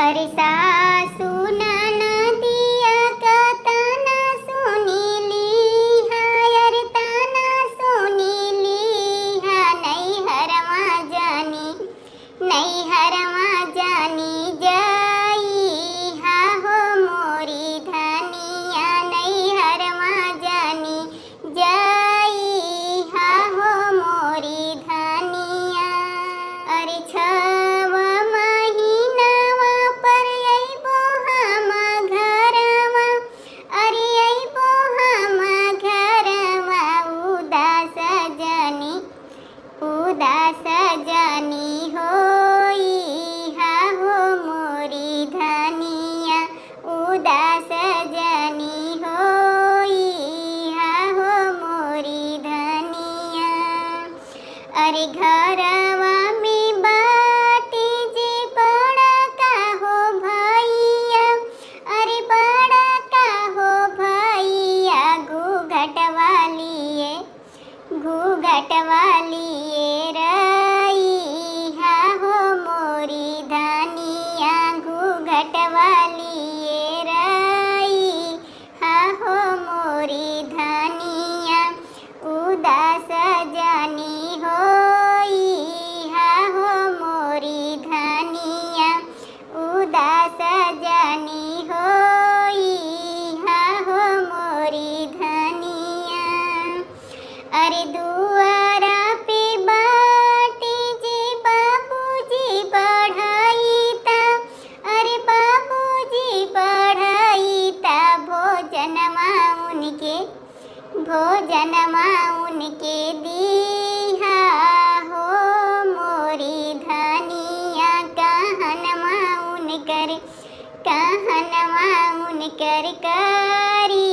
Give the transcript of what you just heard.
अरे सासू ननदिया का ताना सुनीली हायर ताना सुनीली हा नैहरमा जानी जाई हा हो मोरी धनिया नैहरमा जानी जाई हा हो मोरी धनिया। अरे छवा महीनावा पर अइबो हम घरवा अरे अइबो हम घरवा उदास जानी होई हा हो मोरी धनिया उदास जानी होई हा हो मोरी धनिया। अरे घरवा में बाटी जे बड़ा का हो भैया अरे बड़ा का हो भैया घूंघट वालिए रई हा हो मोरी धनिया घूंघट वालिए रई हा हो मोरी धनिया उदास जानी होई हा हो मोरी धनिया उदास जानी होई हा हो मोरी धनिया। अरे दुआरा पे बाटी जी बाबूजी बढ़ाईता अरे बाबूजी बढ़ाईता भोजनमा उनके दीहा हो मोरी धनिया कहनमा उनकर करी